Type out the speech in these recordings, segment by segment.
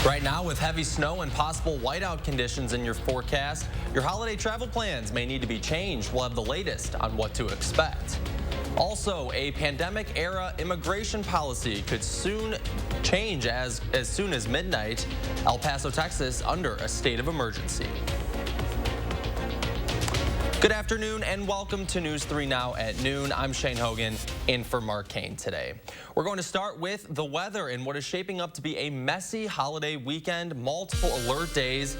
Right now, with heavy snow and possible whiteout conditions in your forecast, your holiday travel plans may need to be changed. We'll have the latest on what to expect. Also, a pandemic-era immigration policy could soon change as soon as midnight. El Paso, Texas, under a state of emergency. Good afternoon and welcome to News 3 Now at noon. I'm Shane Hogan in for Mark Kane today. We're going to start with the weather and what is shaping up to be a messy holiday weekend. Multiple alert days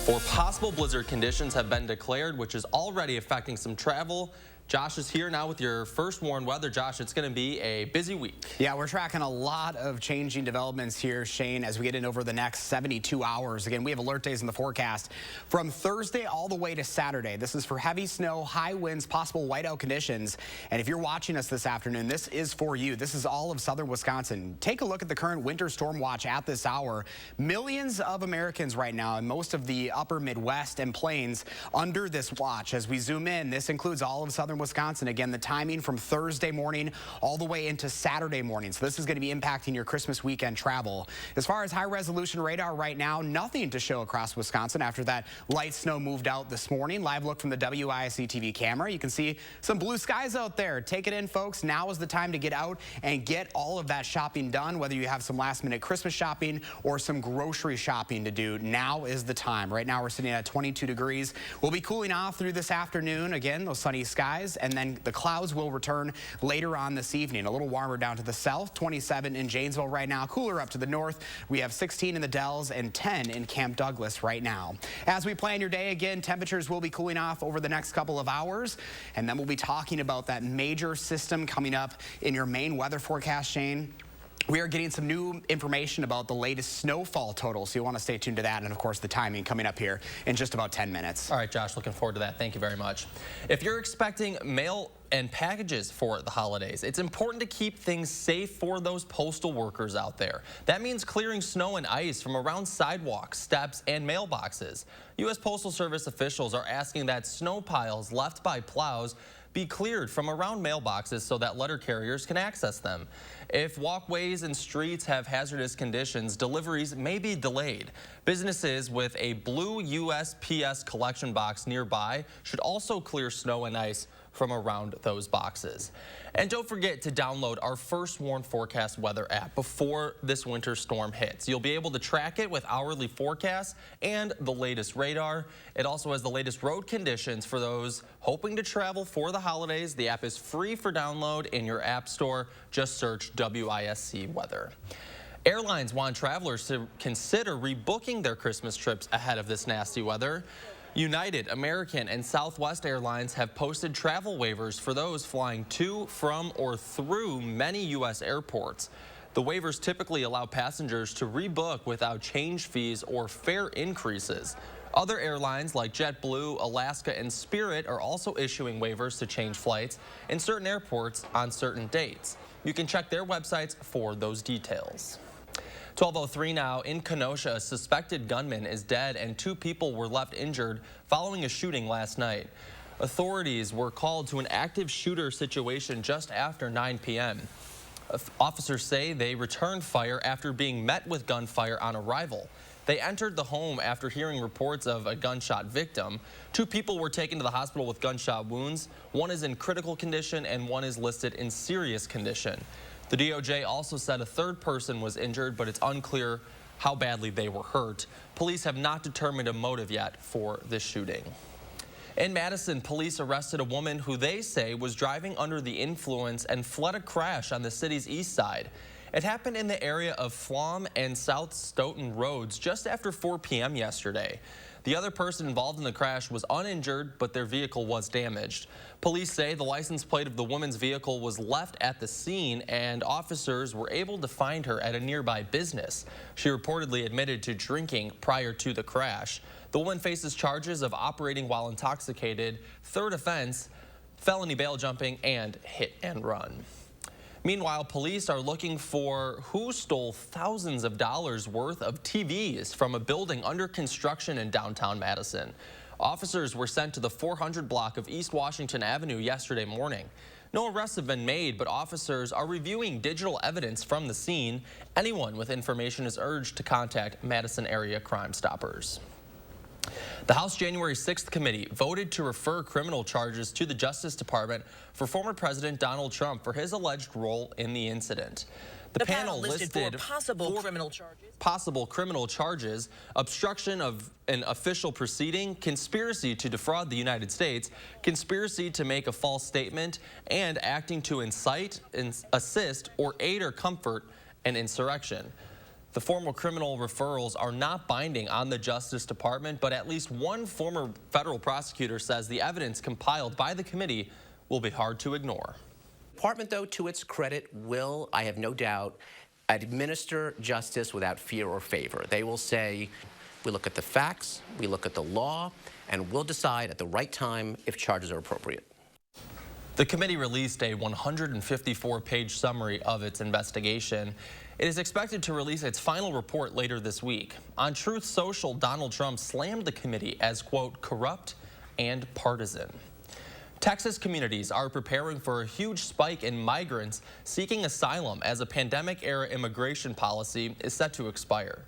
for possible blizzard conditions have been declared, which is already affecting some travel. Josh is here now with your first warned weather. Josh, it's going to be a busy week. Yeah, we're tracking a lot of changing developments here, Shane, as we get in over the next 72 hours. Again, we have alert days in the forecast from Thursday all the way to Saturday. This is for heavy snow, high winds, possible whiteout conditions. And if you're watching us this afternoon, this is for you. This is all of southern Wisconsin. Take a look at the current winter storm watch at this hour. Millions of Americans right now in most of the upper Midwest and plains under this watch. As we zoom in, this includes all of southern Wisconsin. Again, the timing from Thursday morning all the way into Saturday morning. So this is going to be impacting your Christmas weekend travel. As far as high resolution radar right now, nothing to show across Wisconsin after that light snow moved out this morning. Live look from the WISC-TV camera. You can see some blue skies out there. Take it in, folks. Now is the time to get out and get all of that shopping done, whether you have some last minute Christmas shopping or some grocery shopping to do. Now is the time. Right now we're sitting at 22 degrees. We'll be cooling off through this afternoon. Again, those sunny skies. And then the clouds will return later on this evening. A little warmer down to the south, 27 in Janesville right now. Cooler up to the north. We have 16 in the Dells and 10 in Camp Douglas right now. As we plan your day, again, temperatures will be cooling off over the next couple of hours. And then we'll be talking about that major system coming up in your main weather forecast, Shane. We are getting some new information about the latest snowfall totals, so you want to stay tuned to that, and of course the timing coming up here in just about 10 minutes. All right, Josh, looking forward to that. Thank you very much. If you're expecting mail and packages for the holidays, it's important to keep things safe for those postal workers out there. That means clearing snow and ice from around sidewalks, steps, and mailboxes. U.S. Postal Service officials are asking that snow piles left by plows be cleared from around mailboxes so that letter carriers can access them. If walkways and streets have hazardous conditions, deliveries may be delayed. Businesses with a blue USPS collection box nearby should also clear snow and ice from around those boxes. And don't forget to download our First Warn Forecast weather app before this winter storm hits. You'll be able to track it with hourly forecasts and the latest radar. It also has the latest road conditions for those hoping to travel for the holidays. The app is free for download in your app store. Just search WISC weather. Airlines want travelers to consider rebooking their Christmas trips ahead of this nasty weather. United, American, and Southwest Airlines have posted travel waivers for those flying to, from, or through many U.S. airports. The waivers typically allow passengers to rebook without change fees or fare increases. Other airlines like JetBlue, Alaska, and Spirit are also issuing waivers to change flights in certain airports on certain dates. You can check their websites for those details. 12:03 now. In Kenosha, a suspected gunman is dead and 2 people were left injured following a shooting last night. Authorities were called to an active shooter situation just after 9 p.m. Officers say they returned fire after being met with gunfire on arrival. They entered the home after hearing reports of a gunshot victim. 2 people were taken to the hospital with gunshot wounds. 1 is in critical condition and 1 is listed in serious condition. The DOJ also said a 3rd person was injured, but it's unclear how badly they were hurt. Police have not determined a motive yet for this shooting. In Madison, police arrested a woman who they say was driving under the influence and fled a crash on the city's east side. It happened in the area of Flom and South Stoughton roads just after 4 p.m. yesterday. The other person involved in the crash was uninjured, but their vehicle was damaged. Police say the license plate of the woman's vehicle was left at the scene, and officers were able to find her at a nearby business. She reportedly admitted to drinking prior to the crash. The woman faces charges of operating while intoxicated, 3rd offense, felony bail jumping, and hit and run. Meanwhile, police are looking for who stole thousands of dollars worth of TVs from a building under construction in downtown Madison. Officers were sent to the 400 block of East Washington Avenue yesterday morning. No arrests have been made, but officers are reviewing digital evidence from the scene. Anyone with information is urged to contact Madison area Crime Stoppers. The House January 6th committee voted to refer criminal charges to the Justice Department for former President Donald Trump for his alleged role in the incident. The panel listed four possible criminal charges: obstruction of an official proceeding, conspiracy to defraud the United States, conspiracy to make a false statement, and acting to incite, assist, or aid or comfort an insurrection. The formal criminal referrals are not binding on the Justice Department, but at least one former federal prosecutor says the evidence compiled by the committee will be hard to ignore. The department, though, to its credit, will, I have no doubt, administer justice without fear or favor. They will say, we look at the facts, we look at the law, and we'll decide at the right time if charges are appropriate. The committee released a 154-page summary of its investigation. It is expected to release its final report later this week. On Truth Social, Donald Trump slammed the committee as, quote, corrupt and partisan. Texas communities are preparing for a huge spike in migrants seeking asylum as a pandemic-era immigration policy is set to expire.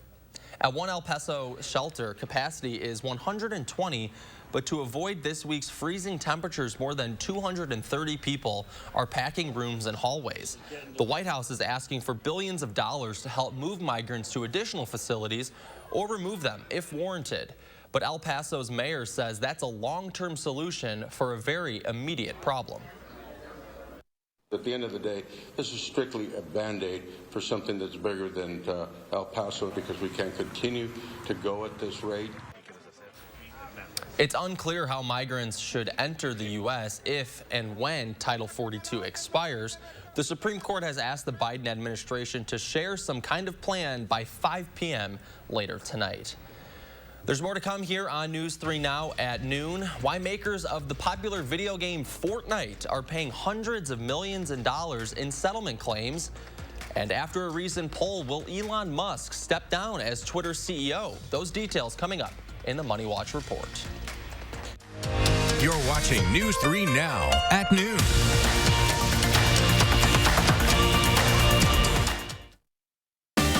At one El Paso shelter, capacity is 120, but to avoid this week's freezing temperatures, more than 230 people are packing rooms and hallways. The White House is asking for billions of dollars to help move migrants to additional facilities or remove them if warranted. But El Paso's mayor says that's a long-term solution for a very immediate problem. At the end of the day, this is strictly a Band-Aid for something that's bigger than El Paso, because we can't continue to go at this rate. It's unclear how migrants should enter the U.S. if and when Title 42 expires. The Supreme Court has asked the Biden administration to share some kind of plan by 5 p.m. later tonight. There's more to come here on News 3 Now at noon. Why makers of the popular video game Fortnite are paying hundreds of millions of dollars in settlement claims. And after a recent poll, will Elon Musk step down as Twitter's CEO? Those details coming up in the Money Watch report. You're watching News 3 Now at noon.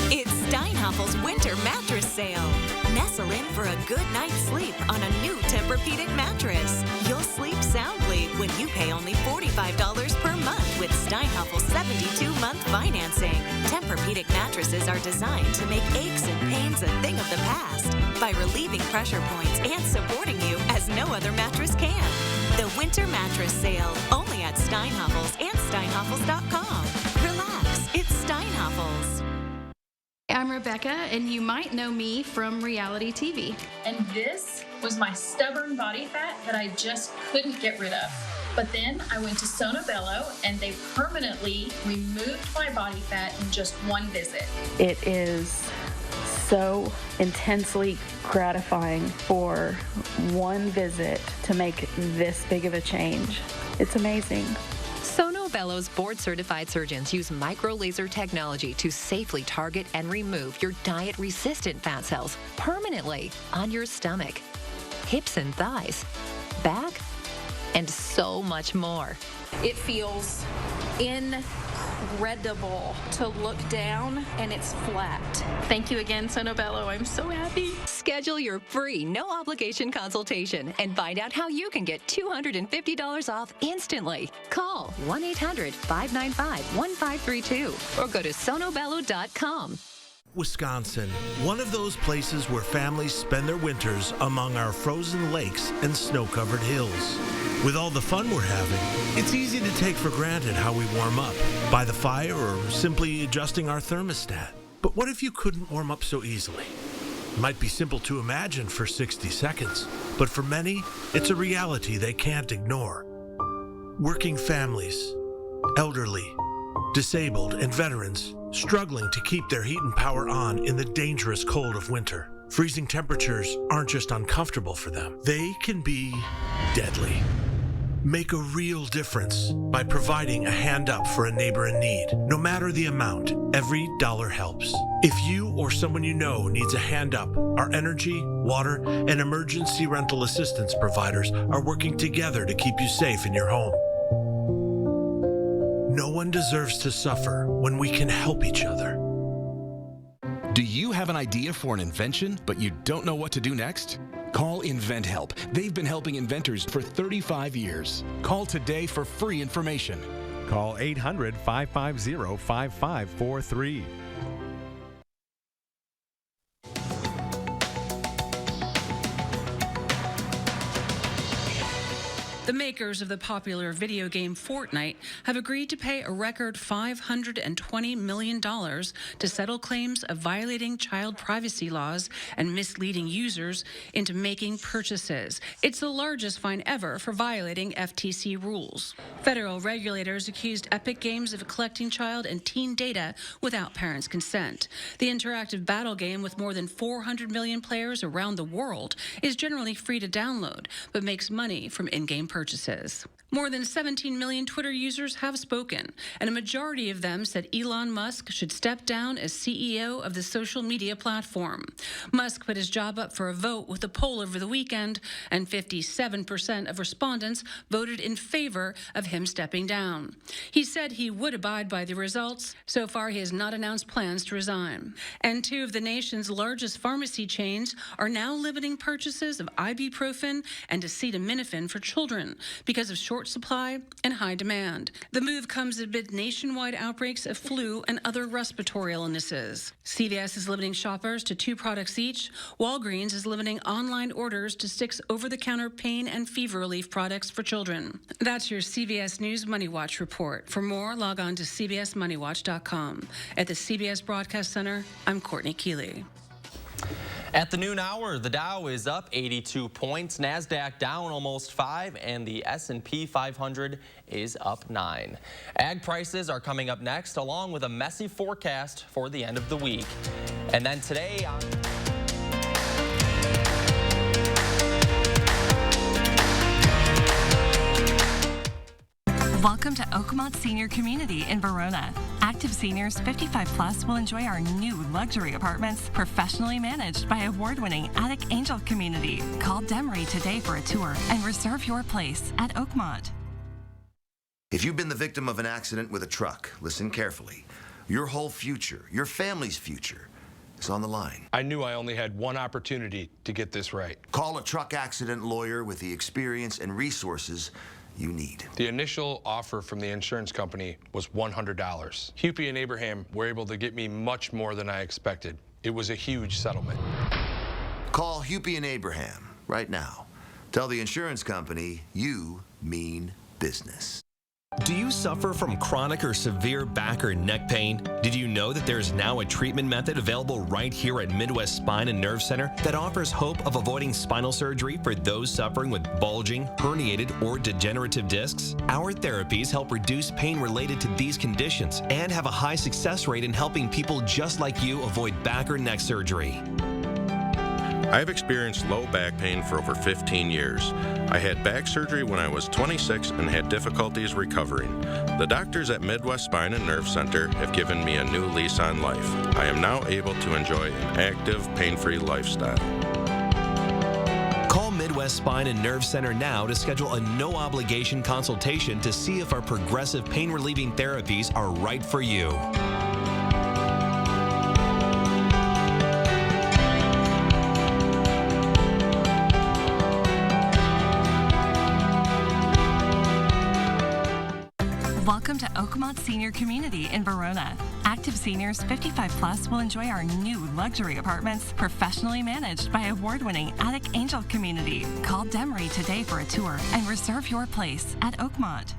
It's Steinhaffel's winter mattress sale. Nestle in for a good night's sleep on a new Tempur-Pedic mattress. You'll sleep soundly when you pay only $45 per month with Steinhaffel's 72-month financing. Tempur-Pedic mattresses are designed to make aches and pains a thing of the past by relieving pressure points and supporting you as no other mattress can. The winter mattress sale, only at Steinhaffel's and Steinhaffels.com. Relax, it's Steinhaffel's. I'm Rebecca, and you might know me from reality TV. And this was my stubborn body fat that I just couldn't get rid of. But then I went to Sono Bello, and they permanently removed my body fat in just one visit. It is so intensely gratifying for one visit to make this big of a change. It's amazing. Sono Bello's board-certified surgeons use micro-laser technology to safely target and remove your diet-resistant fat cells permanently on your stomach, hips and thighs, back, and so much more. It feels incredible to look down, and it's flat. Thank you again, Sono Bello. I'm so happy. Schedule your free, no-obligation consultation and find out how you can get $250 off instantly. Call 1-800-595-1532 or go to sonobello.com. Wisconsin, one of those places where families spend their winters among our frozen lakes and snow-covered hills. With all the fun we're having, it's easy to take for granted how we warm up, by the fire or simply adjusting our thermostat. But what if you couldn't warm up so easily? It might be simple to imagine for 60 seconds, but for many, it's a reality they can't ignore. Working families, elderly, disabled, and veterans struggling to keep their heat and power on in the dangerous cold of winter. Freezing temperatures aren't just uncomfortable for them, they can be deadly. Make a real difference by providing a hand up for a neighbor in need. No matter the amount, every dollar helps. If you or someone you know needs a hand up, our energy, water, and emergency rental assistance providers are working together to keep you safe in your home. No one deserves to suffer when we can help each other. Do you have an idea for an invention, but you don't know what to do next? Call InventHelp. They've been helping inventors for 35 years. Call today for free information. Call 800-550-5543. The makers of the popular video game Fortnite have agreed to pay a record $520 million to settle claims of violating child privacy laws and misleading users into making purchases. It's the largest fine ever for violating FTC rules. Federal regulators accused Epic Games of collecting child and teen data without parents' consent. The interactive battle game, with more than 400 million players around the world, is generally free to download, but makes money from in-game purchases. More than 17 million Twitter users have spoken, and a majority of them said Elon Musk should step down as CEO of the social media platform. Musk put his job up for a vote with a poll over the weekend, and 57% of respondents voted in favor of him stepping down. He said he would abide by the results. So far, he has not announced plans to resign. And two of the nation's largest pharmacy chains are now limiting purchases of ibuprofen and acetaminophen for children because of short supply and high demand. The move comes amid nationwide outbreaks of flu and other respiratory illnesses. CVS is limiting shoppers to 2 products each. Walgreens is limiting online orders to 6 over-the-counter pain and fever relief products for children. That's your CBS News Money Watch report. For more, log on to cbsmoneywatch.com. At the CBS Broadcast Center, I'm Courtney Keeley. At the noon hour, the Dow is up 82 points, NASDAQ down almost 5, and the S&P 500 is up 9. Ag prices are coming up next, along with a messy forecast for the end of the week. And then today Welcome to Oakmont Senior Community in Verona. Active seniors 55 plus will enjoy our new luxury apartments, professionally managed by award-winning Attic Angel Community. Call Demery today for a tour and reserve your place at Oakmont. If you've been the victim of an accident with a truck, listen carefully. Your whole future, your family's future, is on the line. I knew I only had one opportunity to get this right. Call a truck accident lawyer with the experience and resources you need. The initial offer from the insurance company was $100. Hupy and Abraham were able to get me much more than I expected. It was a huge settlement. Call Hupy and Abraham right now. Tell the insurance company you mean business. Do you suffer from chronic or severe back or neck pain? Did you know that there's now a treatment method available right here at Midwest Spine and Nerve Center that offers hope of avoiding spinal surgery for those suffering with bulging, herniated, or degenerative discs? Our therapies help reduce pain related to these conditions and have a high success rate in helping people just like you avoid back or neck surgery. I've experienced low back pain for over 15 years. I had back surgery when I was 26 and had difficulties recovering. The doctors at Midwest Spine and Nerve Center have given me a new lease on life. I am now able to enjoy an active, pain-free lifestyle. Call Midwest Spine and Nerve Center now to schedule a no-obligation consultation to see if our progressive pain-relieving therapies are right for you. Welcome to Oakmont Senior Community in Verona. Active seniors 55 plus will enjoy our new luxury apartments, professionally managed by award-winning Attic Angel Community. Call Demery today for a tour and reserve your place at Oakmont.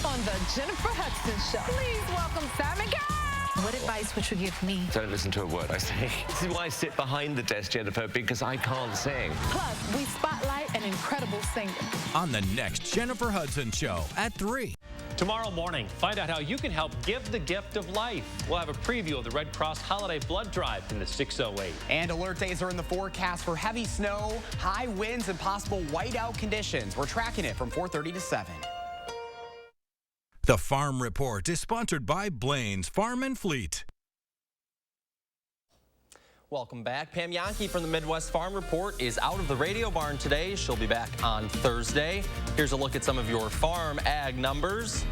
On the Jennifer Hudson Show. Please welcome Simon Cowell. What advice would you give me? Don't listen to a word I say. This is why I sit behind the desk, Jennifer, because I can't sing. Plus, we spotlight an incredible singer. On the next Jennifer Hudson Show at 3. Tomorrow morning, find out how you can help give the gift of life. We'll have a preview of the Red Cross Holiday Blood Drive in the 608. And alert days are in the forecast for heavy snow, high winds, and possible whiteout conditions. We're tracking it from 4:30 to 7. The Farm Report is sponsored by Blaine's Farm and Fleet. Welcome back. Pam Yankee from the Midwest Farm Report is out of the radio barn today. She'll be back on Thursday. Here's a look at some of your farm ag numbers.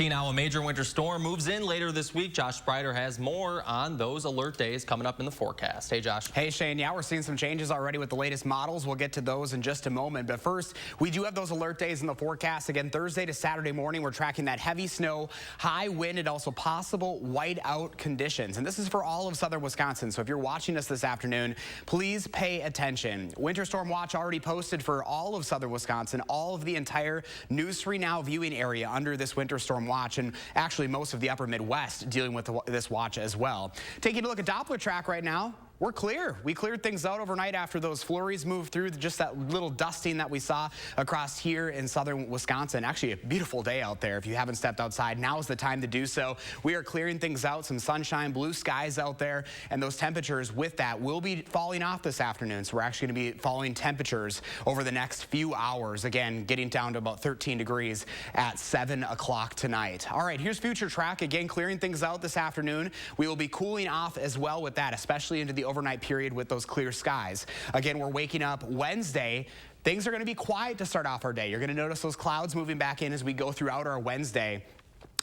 6:13 now, a major winter storm moves in later this week. Josh Sprider has more on those alert days coming up in the forecast. Hey, Josh. Hey, Shane. Yeah, we're seeing some changes already with the latest models. We'll get to those in just a moment. But first, we do have those alert days in the forecast. Again, Thursday to Saturday morning, we're tracking that heavy snow, high wind, and also possible whiteout conditions. And this is for all of southern Wisconsin. So if you're watching us this afternoon, please pay attention. Winter storm watch already posted for all of southern Wisconsin, all of the entire News 3 Now viewing area under this winter storm watch, and actually most of the upper Midwest dealing with this watch as well. Taking a look at Doppler track right now. We're clear. We cleared things out overnight after those flurries moved through, just that little dusting that we saw across here in southern Wisconsin. Actually, a beautiful day out there. If you haven't stepped outside, now is the time to do so. We are clearing things out, some sunshine, blue skies out there, and those temperatures with that will be falling off this afternoon. So we're actually going to be falling temperatures over the next few hours. Again, getting down to about 13 degrees at 7 o'clock tonight. All right, here's future track. Again, clearing things out this afternoon. We will be cooling off as well with that, especially into the overnight period with those clear skies. Again, we're waking up Wednesday. Things are going to be quiet to start off our day. You're going to notice those clouds moving back in as we go throughout our Wednesday.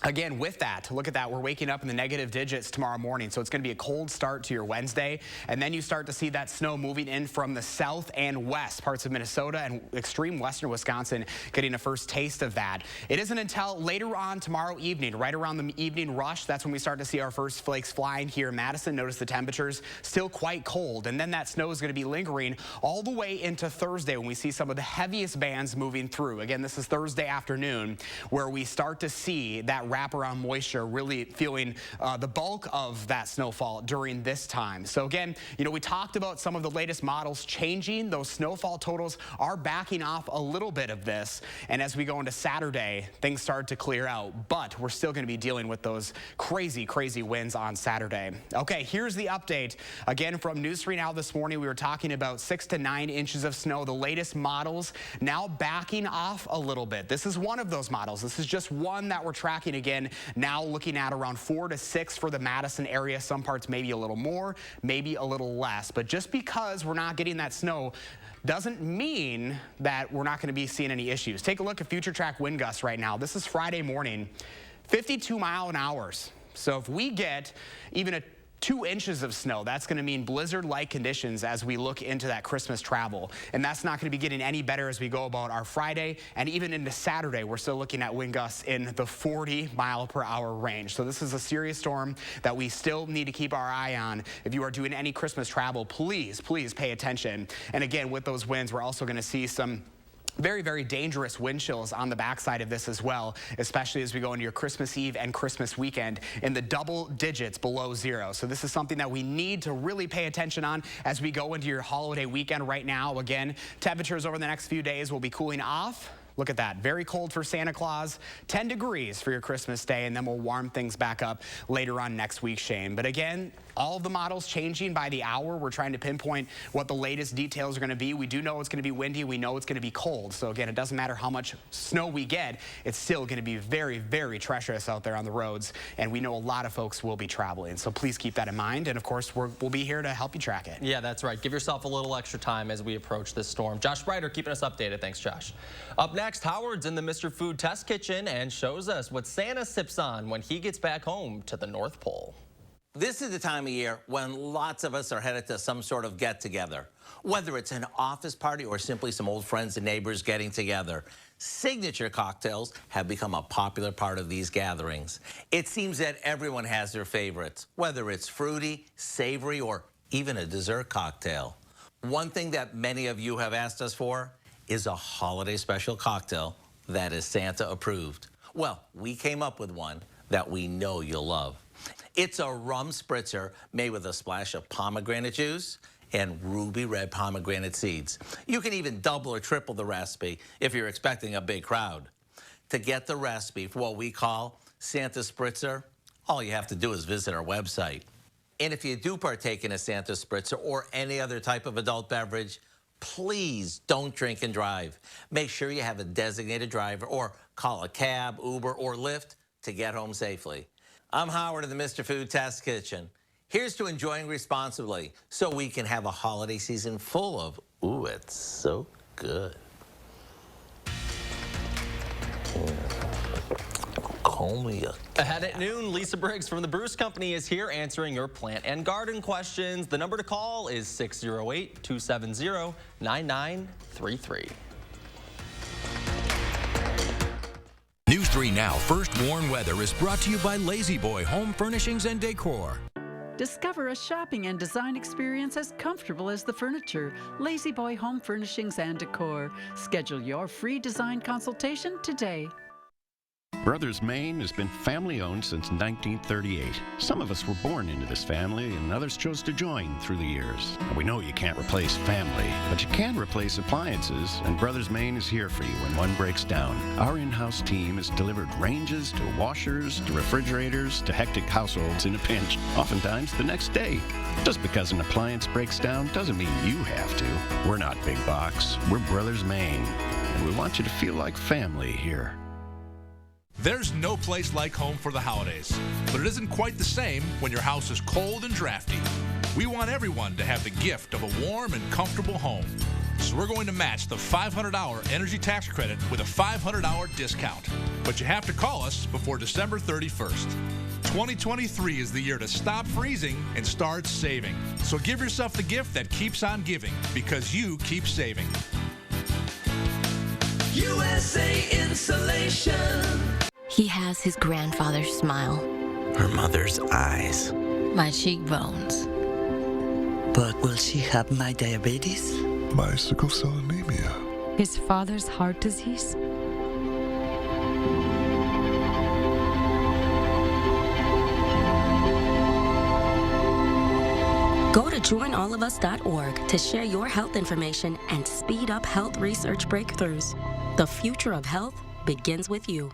Again, with that, look at that. We're waking up in the negative digits tomorrow morning, so it's going to be a cold start to your Wednesday. And then you start to see that snow moving in from the south and west, parts of Minnesota and extreme western Wisconsin getting a first taste of that. It isn't until later on tomorrow evening, right around the evening rush, that's when we start to see our first flakes flying here in Madison. Notice the temperatures still quite cold. And then that snow is going to be lingering all the way into Thursday when we see some of the heaviest bands moving through. Again, this is Thursday afternoon where we start to see that wraparound moisture really feeling the bulk of that snowfall during this time. So again, you know, we talked about some of the latest models changing. Those snowfall totals are backing off a little bit of this. And as we go into Saturday, things start to clear out, but we're still going to be dealing with those crazy, crazy winds on Saturday. Okay, here's the update. Again, from News 3 Now this morning, we were talking about 6 to 9 inches of snow. The latest models now backing off a little bit. This is one of those models. This is just one that we're tracking. Again, now looking at around 4 to 6 for the Madison area. Some parts maybe a little more, maybe a little less. But just because we're not getting that snow doesn't mean that we're not going to be seeing any issues. Take a look at future track wind gusts right now. This is Friday morning, 52 mile an hour. So if we get even a 2 inches of snow, that's going to mean blizzard-like conditions as we look into that Christmas travel. And that's not going to be getting any better as we go about our Friday, and even into Saturday, we're still looking at wind gusts in the 40-mile-per-hour range. So this is a serious storm that we still need to keep our eye on. If you are doing any Christmas travel, please, please pay attention. And again, with those winds, we're also going to see some very, very dangerous wind chills on the backside of this as well, especially as we go into your Christmas Eve and Christmas weekend in the double digits below zero. So this is something that we need to really pay attention on as we go into your holiday weekend right now. Again, temperatures over the next few days will be cooling off. Look at that. Very cold for Santa Claus, 10 degrees for your Christmas day, and then we'll warm things back up later on next week, Shane. But again, all of the models changing by the hour. We're trying to pinpoint what the latest details are going to be. We do know it's going to be windy. We know it's going to be cold. So again, it doesn't matter how much snow we get. It's still going to be very, very treacherous out there on the roads. And we know a lot of folks will be traveling. So please keep that in mind. And of course, we'll be here to help you track it. Yeah, that's right. Give yourself a little extra time as we approach this storm. Josh Sprider keeping us updated. Thanks, Josh. Up next, Howard's in the Mr. Food Test Kitchen and shows us what Santa sips on when he gets back home to the North Pole. This is the time of year when lots of us are headed to some sort of get-together. Whether it's an office party or simply some old friends and neighbors getting together, signature cocktails have become a popular part of these gatherings. It seems that everyone has their favorites, whether it's fruity, savory, or even a dessert cocktail. One thing that many of you have asked us for is a holiday special cocktail that is Santa approved. Well, we came up with one that we know you'll love. It's a rum spritzer made with a splash of pomegranate juice and ruby red pomegranate seeds. You can even double or triple the recipe if you're expecting a big crowd. To get the recipe for what we call Santa Spritzer, all you have to do is visit our website. And if you do partake in a Santa Spritzer or any other type of adult beverage, please don't drink and drive. Make sure you have a designated driver or call a cab, Uber, or Lyft to get home safely. I'm Howard in the Mr. Food Test Kitchen. Here's to enjoying responsibly so we can have a holiday season full of, ooh, it's so good. Oh. call me a Ahead at noon, Lisa Briggs from the Bruce Company is here answering your plant and garden questions. The number to call is 608-270-9933. News 3 Now First Warn Weather is brought to you by Lazy Boy Home Furnishings and Decor. Discover a shopping and design experience as comfortable as the furniture. Lazy Boy Home Furnishings and Decor. Schedule your free design consultation today. Brothers Maine has been family-owned since 1938. Some of us were born into this family, and others chose to join through the years. Now, we know you can't replace family, but you can replace appliances, and Brothers Maine is here for you when one breaks down. Our in-house team has delivered ranges to washers to refrigerators to hectic households in a pinch, oftentimes the next day. Just because an appliance breaks down doesn't mean you have to. We're not big box. We're Brothers Maine, and we want you to feel like family here. There's no place like home for the holidays, but it isn't quite the same when your house is cold and drafty. We want everyone to have the gift of a warm and comfortable home. So we're going to match the $500 energy tax credit with a $500 discount. But you have to call us before December 31st. 2023 is the year to stop freezing and start saving. So give yourself the gift that keeps on giving, because you keep saving. USA Insulation. He has his grandfather's smile. Her mother's eyes. My cheekbones. But will she have my diabetes? My sickle cell anemia. His father's heart disease. Go to joinallofus.org to share your health information and speed up health research breakthroughs. The future of health begins with you.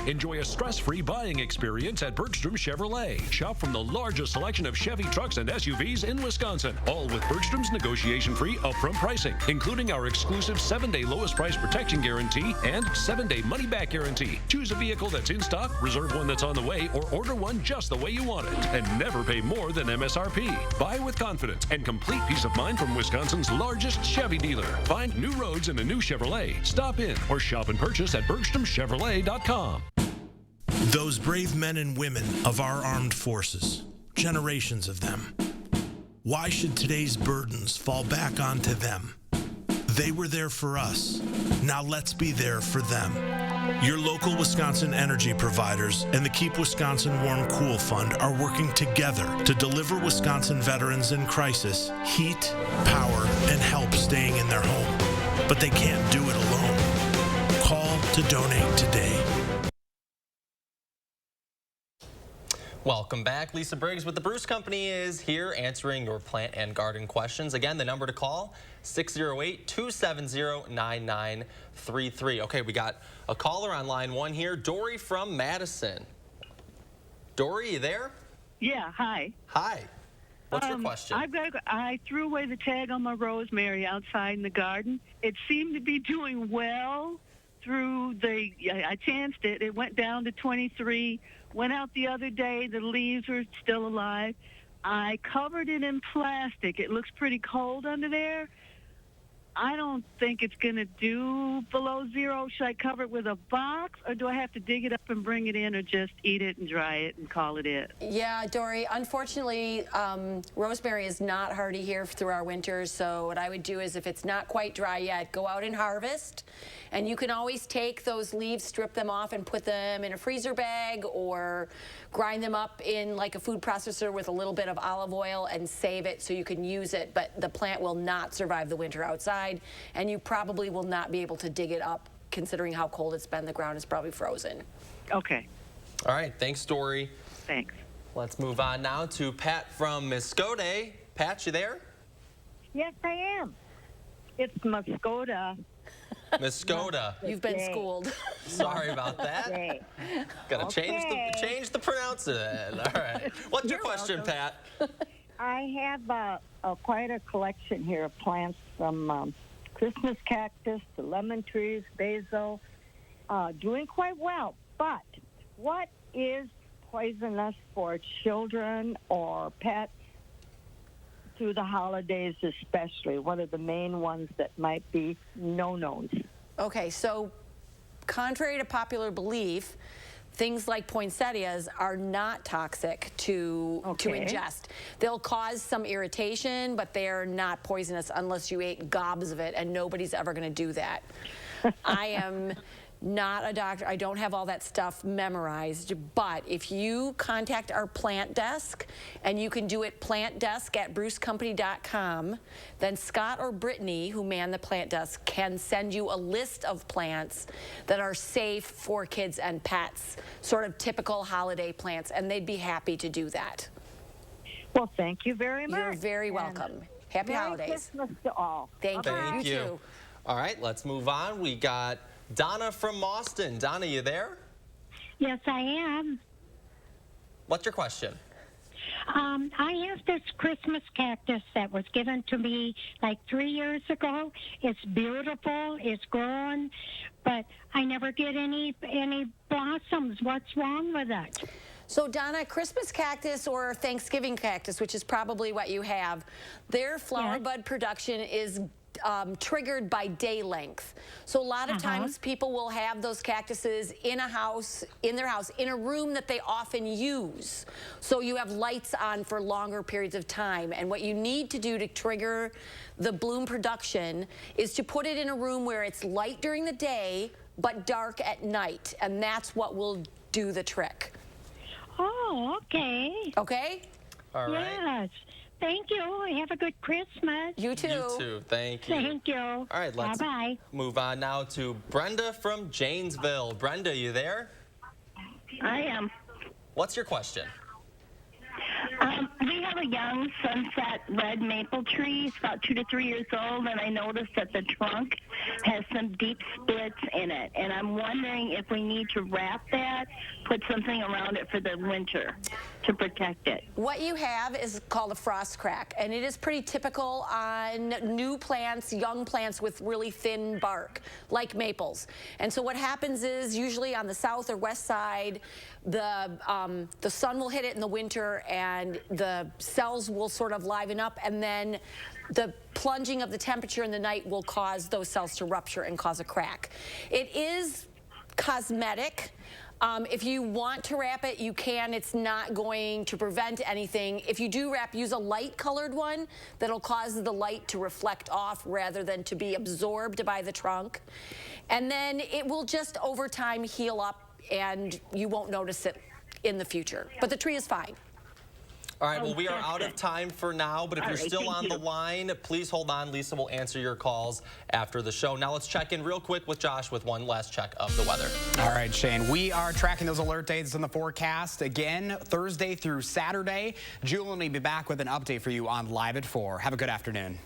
Enjoy a stress-free buying experience at Bergstrom Chevrolet. Shop from the largest selection of Chevy trucks and SUVs in Wisconsin, all with Bergstrom's negotiation-free upfront pricing, including our exclusive 7-day lowest price protection guarantee and 7-day money-back guarantee. Choose a vehicle that's in stock, reserve one that's on the way, or order one just the way you want it, and never pay more than MSRP. Buy with confidence and complete peace of mind from Wisconsin's largest Chevy dealer. Find new roads in a new Chevrolet. Stop in or shop and purchase at BergstromChevrolet.com. Those brave men and women of our armed forces, generations of them. Why should today's burdens fall back onto them? They were there for us. Now let's be there for them. Your local Wisconsin energy providers and the Keep Wisconsin Warm Cool Fund are working together to deliver Wisconsin veterans in crisis heat, power, and help staying in their home. But they can't do it alone. Call to donate today. Welcome back. Lisa Briggs with the Bruce Company is here answering your plant and garden questions. Again, the number to call, 608-270-9933. Okay, we got a caller on line one here, Dory from Madison. Dory, you there? Yeah, hi. Hi. What's your question? I threw away the tag on my rosemary outside in the garden. It seemed to be doing well through I chanced it. It went down to 23. Went out the other day, the leaves were still alive. I covered it in plastic. It looks pretty cold under there. I don't think it's going to do below zero. Should I cover it with a box, or do I have to dig it up and bring it in, or just eat it and dry it and call it it? Yeah, Dory, unfortunately, rosemary is not hardy here through our winters, so what I would do is if it's not quite dry yet, go out and harvest. And you can always take those leaves, strip them off, and put them in a freezer bag or grind them up in like a food processor with a little bit of olive oil and save it so you can use it. But the plant will not survive the winter outside, and you probably will not be able to dig it up considering how cold it's been. The ground is probably frozen. Okay. All right. Thanks, Dory. Thanks. Let's move on now to Pat from Muskota. Pat, you there? Yes, I am. It's Muskota. Muskota. You've been schooled. Sorry about that. Okay. Gotta change the pronunciation. All right. What's your question, Pat? I have quite a collection here of plants from Christmas cactus to lemon trees, basil, doing quite well. But what is poisonous for children or pets through the holidays especially? What are the main ones that might be no-nos? Okay, so contrary to popular belief, things like poinsettias are not toxic to ingest. They'll cause some irritation, but they're not poisonous unless you ate gobs of it, and nobody's ever going to do that. I am not a doctor. I don't have all that stuff memorized, but if you contact our plant desk, and you can do it plantdesk@brucecompany.com, then Scott or Brittany, who man the plant desk, can send you a list of plants that are safe for kids and pets, sort of typical holiday plants, and they'd be happy to do that. Well, thank you very much. You're very welcome. Happy holidays. Merry Christmas to all. Thank you. Thank you. Too. All right, let's move on. We got Donna from Mauston. Donna, you there? Yes, I am. What's your question? I have this Christmas cactus that was given to me like 3 years ago. It's beautiful. It's growing, but I never get any blossoms. What's wrong with it? So Donna, Christmas cactus or Thanksgiving cactus, which is probably what you have, their flower bud production is triggered by day length. So a lot of times people will have those cactuses in their house, in a room that they often use. So you have lights on for longer periods of time. And what you need to do to trigger the bloom production is to put it in a room where it's light during the day, but dark at night. And that's what will do the trick. Oh, okay. Okay? All right. Yes. Thank you. Have a good Christmas. You too. You too. Thank you. Thank you. All right, let's Bye-bye. move on now to Brenda from Janesville. Brenda, you there? I am. What's your question? We have a young sunset red maple tree. It's about 2 to 3 years old, and I noticed that the trunk has some deep splits in it. And I'm wondering if we need to wrap that, put something around it for the winter to protect it. What you have is called a frost crack, and it is pretty typical on new plants, young plants with really thin bark, like maples. And so what happens is usually on the south or west side, the sun will hit it in the winter, and the cells will sort of liven up, and then the plunging of the temperature in the night will cause those cells to rupture and cause a crack. It is cosmetic. If you want to wrap it, you can. It's not going to prevent anything. If you do wrap, use a light colored one that'll cause the light to reflect off rather than to be absorbed by the trunk. And then it will just over time heal up, and you won't notice it in the future. But the tree is fine. All right, well, we are out of time for now, but if you're still on the line, please hold on. Lisa will answer your calls after the show. Now let's check in real quick with Josh with one last check of the weather. All right, Shane, we are tracking those alert dates in the forecast again Thursday through Saturday. Julian will be back with an update for you on Live at 4. Have a good afternoon.